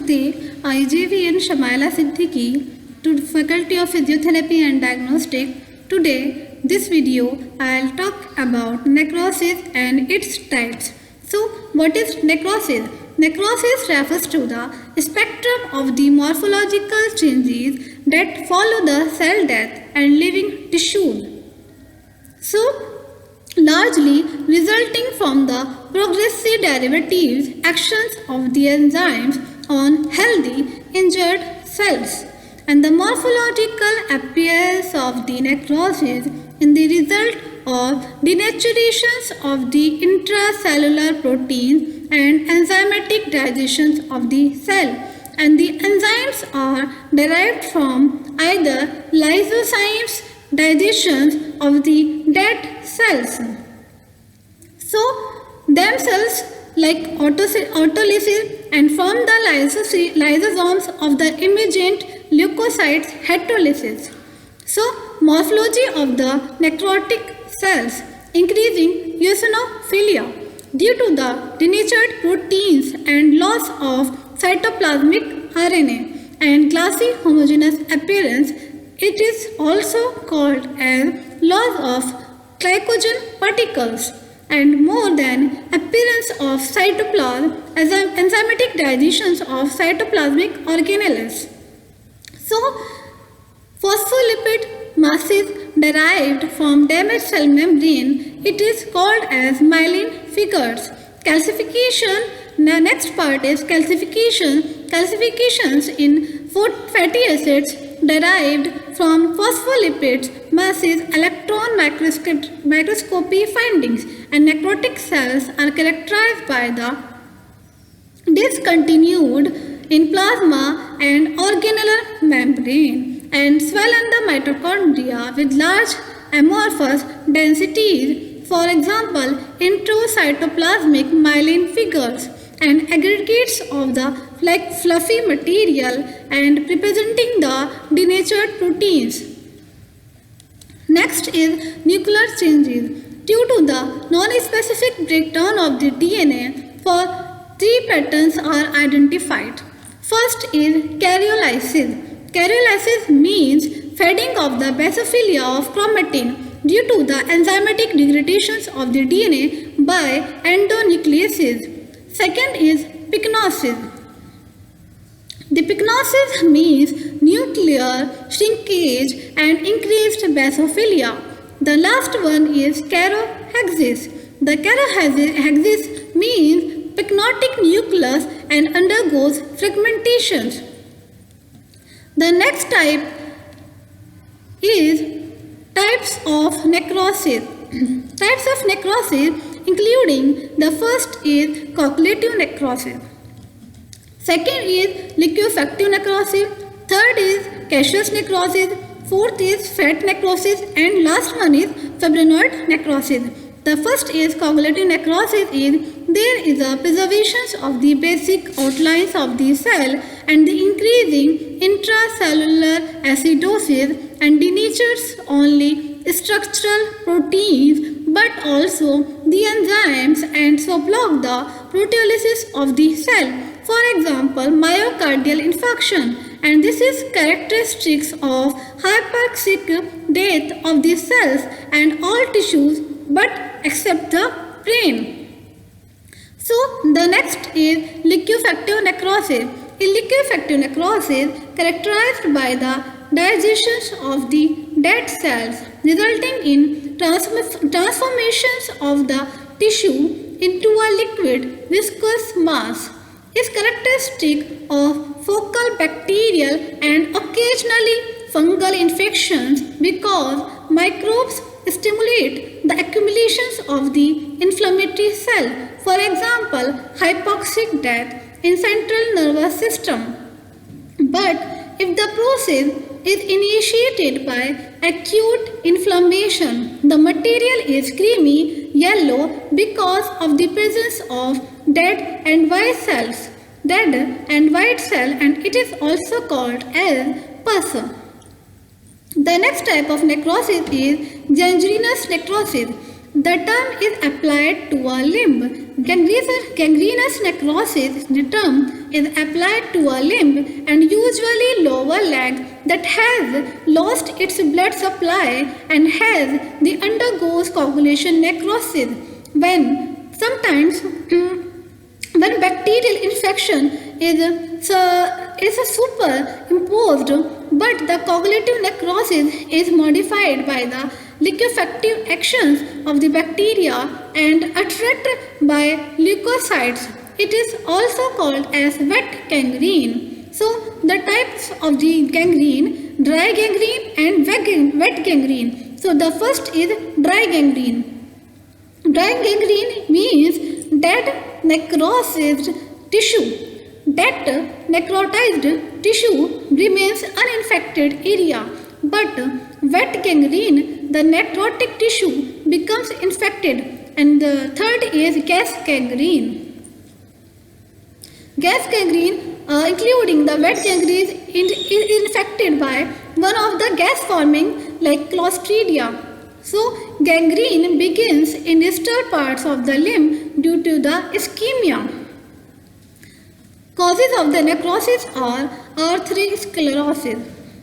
Namaste, I JVN Shamaila Siddiqui, to Faculty of Physiotherapy and Diagnostic. Today, this video, I'll talk about necrosis and its types. So, what is necrosis? Necrosis refers to the spectrum of the morphological changes that follow the cell death and living tissue. So, largely resulting from the progressive derivatives actions of the enzymes on healthy injured cells, and the morphological appearance of the necrosis in the result of denaturations of the intracellular proteins and enzymatic digestions of the cell, and the enzymes are derived from either lysozymes digestions of the dead cells. So, themselves like autolysis and from the lysosomes of the emergent leukocytes heterolysis. So, morphology of the necrotic cells increasing eosinophilia due to the denatured proteins and loss of cytoplasmic RNA and glassy homogeneous appearance. It is also called as loss of glycogen particles and more than appearance of cytoplasm as enzymatic digestions of cytoplasmic organelles. So, phospholipid masses derived from damaged cell membrane, it is called as myelin figures. Calcification, the next part is calcification. Calcifications in fatty acids derived from phospholipids masses electron microscopy findings, and necrotic cells are characterized by the discontinued in plasma and organelle membrane and swollen the mitochondria with large amorphous densities, for example intracytoplasmic myelin figures, and aggregates of the fluffy material and representing the denatured proteins. Next is nuclear changes. Due to the non-specific breakdown of the DNA, three patterns are identified. First is karyolysis. Karyolysis means fading of the basophilia of chromatin due to the enzymatic degradations of the DNA by endonucleases. Second is pycnosis. The pycnosis means nuclear shrinkage and increased basophilia. The last one is karohexis. The karohexis means pycnotic nucleus and undergoes fragmentations. The next type is types of necrosis. Types of necrosis including the first is coagulative necrosis. Second is liquefactive necrosis. Third is caseous necrosis. Fourth is fat necrosis, and last one is fibrinoid necrosis. The first is coagulative necrosis there is a preservation of the basic outlines of the cell and the increasing intracellular acidosis and denatures only structural proteins but also the enzymes and so block the proteolysis of the cell. For example, myocardial infarction, and this is characteristics of hypoxic death of the cells and all tissues but except the brain. So the next is liquefactive necrosis. In liquefactive necrosis characterized by the digestion of the dead cells resulting in transformations of the tissue into a liquid viscous mass, is characteristic of focal bacterial and occasionally fungal infections because microbes stimulate the accumulations of the inflammatory cell, for example hypoxic death in central nervous system. But if the process is initiated by acute inflammation, the material is creamy yellow because of the presence of dead and white cells, and it is also called as pus. The next type of necrosis is gangrenous necrosis. The term is applied to a limb Gangrenous necrosis, the term, is applied to a limb and usually lower leg that has lost its blood supply and has the undergoes coagulation necrosis. Sometimes when bacterial infection is superimposed, but the coagulative necrosis is modified by the liquefactive actions of the bacteria and attracted by leukocytes. It is also called as wet gangrene. So the types of the gangrene: dry gangrene and wet gangrene. So the first is dry gangrene. Dry gangrene means dead necrotized tissue. That necrotized tissue remains uninfected area, but wet gangrene, the necrotic tissue becomes infected. And the third is gas gangrene. Gas gangrene, including the wet gangrene, is infected by one of the gas forming like Clostridia. So gangrene begins in distal parts of the limb due to the ischemia. Causes of the necrosis are arteriosclerosis.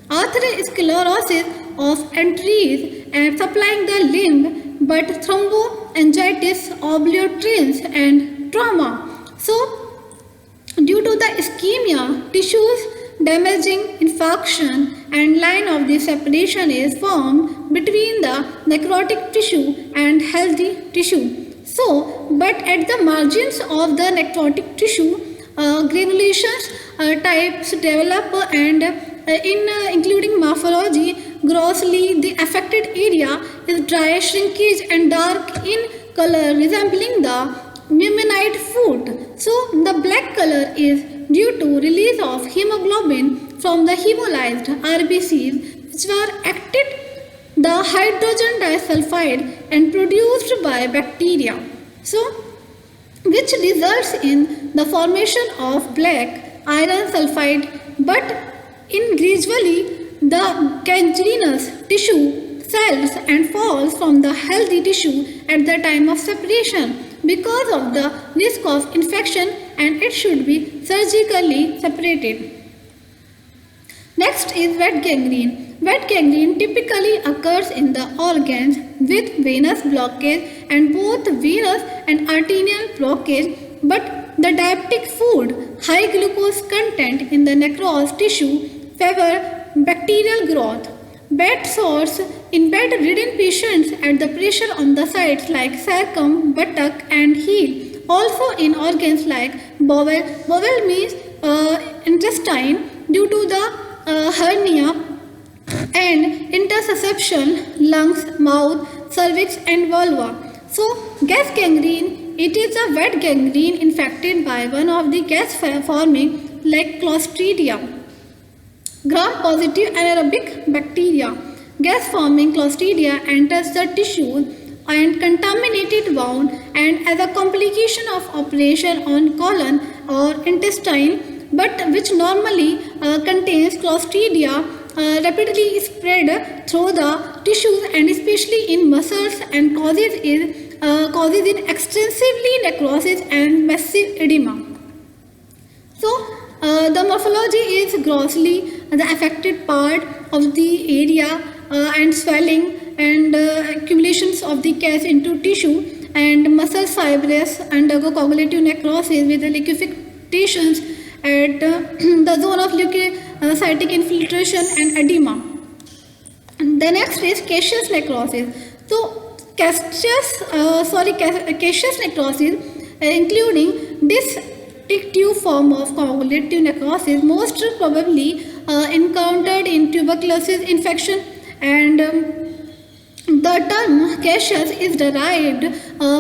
Arteriosclerosis of arteries and supplying the limb, but thromboangiitis, obliterations and trauma. So, due to the ischemia, tissues damaging infarction and line of the separation is formed between the necrotic tissue and healthy tissue. So, but at the margins of the necrotic tissue, granulations types develop and including morphology, grossly the affected area is dry, shrinkage and dark in color resembling the muminite food. So the black color is due to release of hemoglobin from the hemolyzed RBCs which were acted the hydrogen disulfide and produced by bacteria. So which results in the formation of black iron sulfide, but in gradually the gangrenous tissue cells and falls from the healthy tissue at the time of separation because of the risk of infection, and it should be surgically separated. Next is wet gangrene. Wet gangrene typically occurs in the organs with venous blockage and both venous and arterial blockage, but the diabetic food, high glucose content in the necrosed tissue favor bacterial growth. Bed sores in bed-ridden patients at the pressure on the sides like sacrum, buttock and heel. Also in organs like bowel. Bowel means intestine due to the hernia and intersusception, lungs, mouth, cervix and vulva. So gas gangrene, it is a wet gangrene infected by one of the gas forming like Clostridia. Gram-positive anaerobic bacteria. Gas forming Clostridia enters the tissue and contaminated wound, and as a complication of operation on colon or intestine, but which normally contains Clostridia, rapidly spread through the tissues and especially in muscles and causes in extensively necrosis and massive edema. So the morphology is grossly the affected part of the area and swelling and accumulations of the gas into tissue, and muscle fibrous undergo coagulative necrosis with the liquefactions at the zone of leukocytic infiltration and edema. The next is caseous necrosis. So caseous necrosis, including distinctive form of coagulative necrosis, most probably encountered in tuberculosis infection, and the term caseous is derived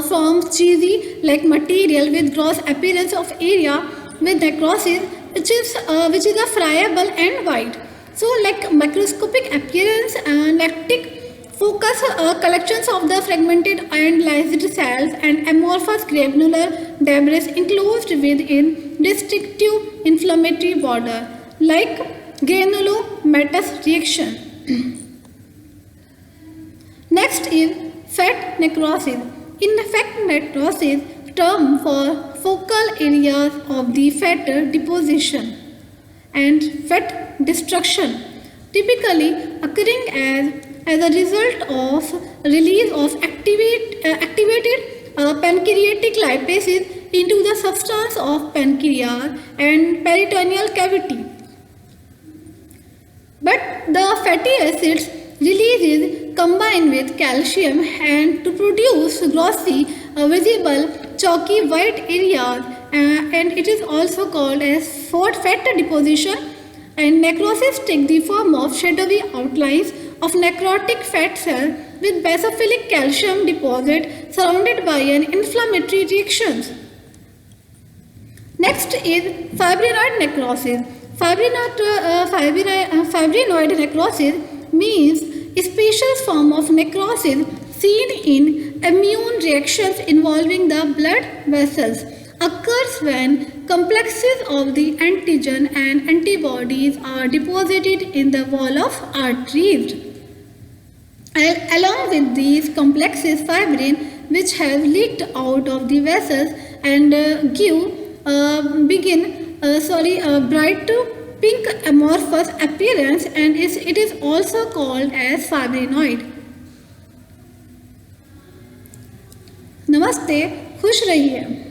from cheesy like material with gross appearance of area with necrosis, which is a friable and white. So like microscopic appearance, lactic focus collections of the fragmented and lysed cells and amorphous granular debris enclosed within distinctive inflammatory border like granulomatous reaction. Next is fat necrosis. In fat necrosis, term for focal areas of the fat deposition and fat destruction, typically occurring as a result of release of activated pancreatic lipases into the substance of pancreas and peritoneal cavity. But the fatty acids releases combine with calcium and to produce glossy, visible, chalky white areas, and it is also called as fat deposition. And necrosis take the form of shadowy outlines of necrotic fat cells with basophilic calcium deposit surrounded by an inflammatory reactions. Next is fibrinoid necrosis. Fibrinoid necrosis means a species form of necrosis seen in immune reactions involving the blood vessels. Occurs when complexes of the antigen and antibodies are deposited in the wall of arteries. Along with these complexes, fibrin, which have leaked out of the vessels and give bright pink amorphous appearance, and it is also called as fibrinoid. नमस्ते, खुश रहिए.